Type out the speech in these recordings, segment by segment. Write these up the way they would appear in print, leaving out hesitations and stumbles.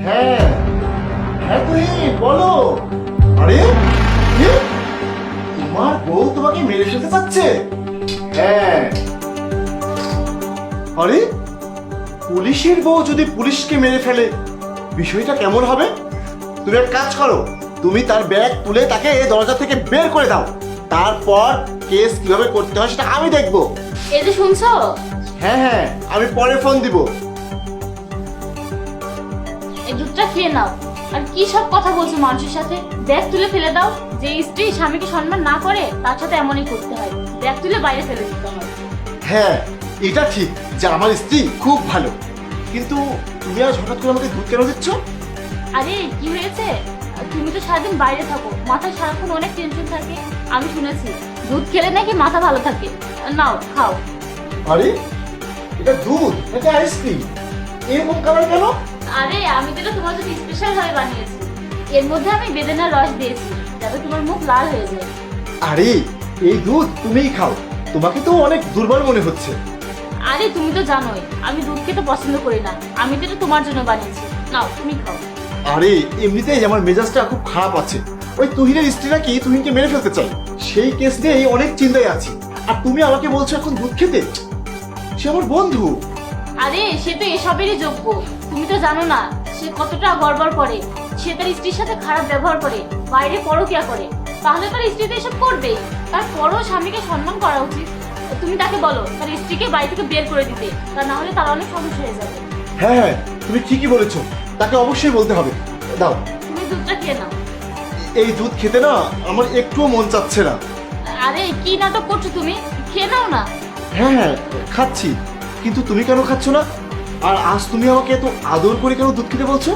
হ্যাঁ হ্যাঁ তুই বলো। আরে কি? তোমার বউ তোমাকে মেরে ফেলতে চাচ্ছে? হ্যাঁ। আরে পুলিশের বউ যদি পুলিশকে মেরে ফেলে বিষয়টা কেমন হবে? তুমি এক কাজ করো, তুমি তার ব্যাগ তুলে তাকে দরজা থেকে বের করে দাও, তারপর কেস কিভাবে করতে হয় সেটা আমি দেখবো। এই যে শুনছো, হ্যাঁ হ্যাঁ, আমি পরে ফোন দিব। এই দুধটা খেয়ে নাও। আর কি সব কথা বলছো মানুষের সাথে? ব্যাগ তুলে ফেলে দাও। যে স্ত্রী স্বামীকে সম্মান না করে তার সাথে এমনই করতে হয়, ব্যাগ তুলে বাইরে ফেলে দিতে হয়। হ্যাঁ এটা ঠিক যে আমার স্ত্রী খুব ভালো, কিন্তু তুমি আজ হঠাৎ করে আমাকে দুধ কেন দিচ্ছ? আরে কি হয়েছে? তুমি তো সারাদিন বাইরে থাকো, মাথায় সারাক্ষণ অনেক টেনশন থাকে। আমি শুনেছি দুধ খেলে নাকি মাথা ভালো থাকে। নাও খাও। আরে এটা দুধ নাকি আইসক্রিম? এরকম কালার কেন? আরে আমি তো এটা তোমার জন্য স্পেশাল ভাবে বানিয়েছি। এর মধ্যে আমি বেদানার রস দিয়েছি যাতে তোমার মুখ লাল হয়ে যায়। আরে এই দুধ তুমিই খাও, তোমাকে তো অনেক দুর্বল মনে হচ্ছে। আরে তুমি তো জানোই আমি দুধ খেতে পছন্দ করি না, আমি তো এটা তোমার জন্য বানিয়েছি। নাও তুমি খাও। আরে এমনিতেই আমার মেজাজটা খুব খারাপ আছে, ওই তুহিনের স্ত্রী নাকি তুহিনকে মেরে ফেলতে চাই, সেই কেস নিয়েই অনেক চিন্তায় আছি। আর তুমি আমাকে বলছো এখন দুধ খেতে? সে আমার বন্ধু। আরে সে তো এসবেরই যোগ্য। তুমি তো জানো না সে কতটা গড়বড় করে। সে তার স্ত্রীর সাথে খারাপ ব্যবহার করে, বাইরে পরকীয়া করে, তাহলে তার স্ত্রী তো এসব করবেই। তারপরও স্বামীকে সম্মান করা উচিত। তুমি তাকে বলো তার স্ত্রীকে বাড়ি থেকে বের করে দিতে, তা না হলে তার অনেক সমস্যা হয়ে যাবে। হ্যাঁ হ্যাঁ তুমি ঠিকই বলেছো, তাকে অবশ্যই বলতে হবে। দাও তুমি দুধটা খেয়ে নাও। এই দুধ খেতে না আমার একটুও মন চাচ্ছে না। আরে কি নাটক করছো তুমি? খেয়ে নাও না। হ্যাঁ হ্যাঁ খাচ্ছি, কিন্তু তুমি কেন খাচ্ছ না? আর আজ তুমি আমাকে এত আদর করে কেন দুধ খেতে বলছো?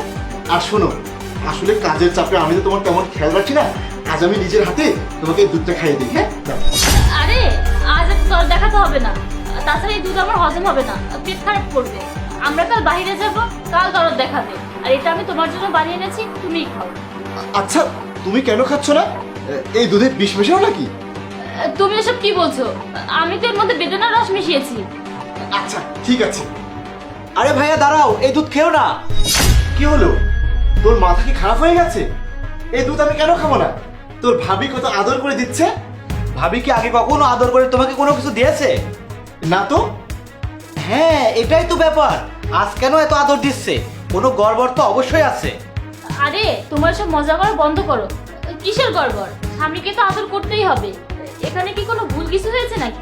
আর শোনো, আসলে কাজের চাপে আমি তো তোমার তেমন খেয়াল রাখি না, আজ আমি নিজের হাতে তোমাকে এই দুধটা খাইয়ে দিই। হ্যাঁ দাও। আরে আজ এত দর দেখাতে হবে না, তাছাড়া এই দুধ আমার হজম হবে না, পেট খারাপ করবে। আমরা কাল বাইরে যাব, কাল দরদ দেখাবে। আর এটা আমি তোমার জন্য বানিয়ে এনেছি, তুমিই খাও। আচ্ছা তুমি কেন খাচ্ছ না? এই দুধে বিষ মেশাও নাকি? তুমি এসব কি বলছো? আমি তো এর মধ্যে বেদানার রস মিশিয়েছি। আচ্ছা ঠিক আছে। আরে ভাইয়া দাঁড়াও, এই দুধ খেও না। কি হলো, তোর মাথা কি খারাপ হয়ে গেছে? এই দুধ আমি কেন খাবো না? তোর ভাবি কত আদর করে দিচ্ছে। ভাবি কি আগে কখনো আদর করে তোমাকে কোনো কিছু দিয়েছে? না তো। হ্যাঁ এটাই তো ব্যাপার, আজ কেন এত আদর দিচ্ছে? কোনো গড়বড় তো অবশ্যই আছে। আরে তোমার সব মজা করা বন্ধ করো। কিসের গড়বড়? স্বামীকে তো আদর করতেই হবে। এখানে কি কোনো ভুল কিছু হয়েছে নাকি?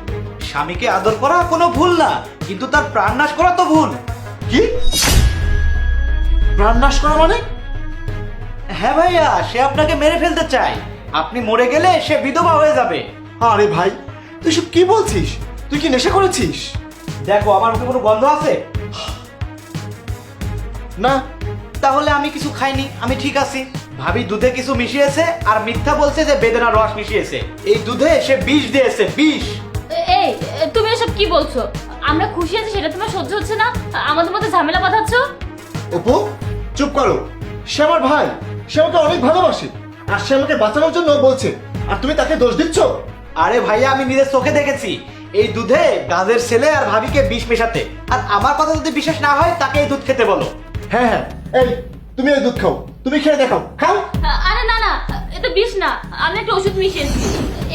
স্বামীকে আদর করা কোনো ভুল না, কিন্তু তার প্রাণ নাশ করা তো ভুল। কি প্রাণ নাশ করা মানে? হ্যাঁ ভাইয়া, সে আপনাকে মেরে ফেলতে চায়। আপনি মরে গেলে সে বিধবা হয়ে যাবে। আরে ভাই তুই সব কি বলছিস? তুই কি নেশা করেছিস? দেখো আমার মুখে কোনো গন্ধ আছে? না। তাহলে আমি কিছু খাইনি, আমি ঠিক আছি। ভাবি দুধে কিছু মিশিয়েছে আর মিথ্যা বলছে যে বেদানার রস মিশিয়েছে। এই দুধে সে বিষ দিয়েছে, বিষ। এই তুমি এসব কি বলছো? আমরা খুশি আছি সেটা তোমার সহ্য হচ্ছে না? আমাদের মধ্যে ঝামেলা বাঁধাচ্ছ। অপু চুপ করো, সে আমার ভাই, সে আমাকে অনেক ভালোবাসে, আর সে আমাকে বাঁচানোর জন্য বলছে, আর তুমি তাকে দোষ দিচ্ছ। আরে ভাইয়া আমি নিজের চোখে দেখেছি এই দুধে গাজের ছেলে আর ভাবিকে বিষ মেশাতে। আর আমার কথা যদি বিশ্বাস না হয় তাকে এই দুধ খেতে বলো। হ্যাঁ হ্যাঁ এই তুমি এই দুধ খাও, তুমি খেয়ে দেখাও, খাও। আরে না না, এটা বিষ না, আমি একটা ওষুধ মিশিয়েছি।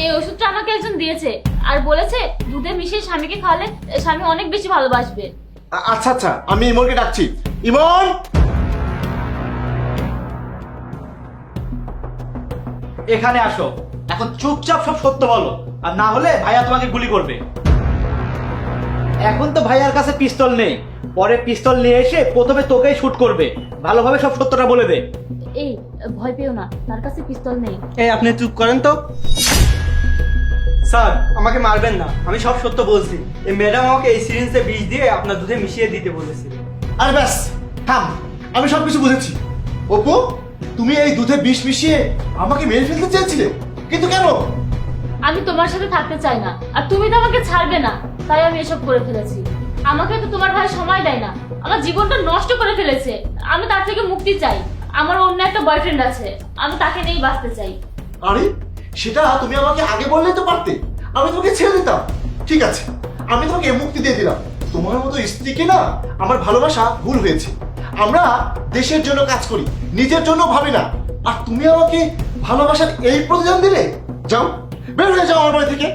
এই ওষুধটা আমাকে একজন দিয়েছে আর বলেছে দুধে মিশিয়ে স্বামীকে খাওয়ালে স্বামী অনেক বেশি ভালোবাসবে। আচ্ছা আচ্ছা, আমি ইমনকে ডাকছি। ইমন! এখানে আসো, এখন চুপচাপ সব সত্য বলো, আর না হলে ভাইয়া তোমাকে গুলি করবে। এখন তো ভাইয়ার কাছে পিস্তল নেই, পরে পিস্তল নিয়ে এসে প্রথমে তোকেই শুট করবে। ভালোভাবে সব সত্যটা বলে দে। এই ভয় পেও না, তার কাছে পিস্তল নেই। এই আপনি চুপ করেন তো। স্যার আমাকে মারবেন না, আমি সব সত্য বলছি। এই ম্যাডাম আমাকে এই সিরিঞ্জে বিষ দিয়ে আপনার দুধে মিশিয়ে দিতে বলেছিল। আরে ব্যাস থাম, আমি সবকিছু বুঝেছি। অপু তুমি এই দুধে বিষ মিশিয়ে আমাকে মেরে ফেলতে চেয়েছিলে, কিন্তু কেন? আমি তোমার সাথে থাকতে চাই না, আর তুমি তো আমাকে ছাড়বে না, তাই আমি এসব করে ফেলেছি। আমাকে তো তোমার ভাই সময় দেয় না, আমার জীবনটা নষ্ট করে ফেলেছে। আমি তার থেকে মুক্তি চাই। আমার অন্য একটা বয়ফ্রেন্ড আছে, আমি তাকে নিয়েই বাঁচতে চাই। আরে সেটা তুমি আমাকে আগে বললেই তো পারতে, আমি তোমাকে ছেড়ে দিতাম। ঠিক আছে, আমি তোমাকে মুক্তি দিয়ে দিলাম। তোমার মতো স্ত্রীকে না আমার ভালোবাসা ভুল হয়েছে, আমরা দেশের জন্য কাজ করি, নিজের জন্য ভাবি না। আর তুমি আমাকে ভালোবাসার এই প্রতিদান দিলে? যাও, বের হয়ে যাও আমার বাড়ি থেকে।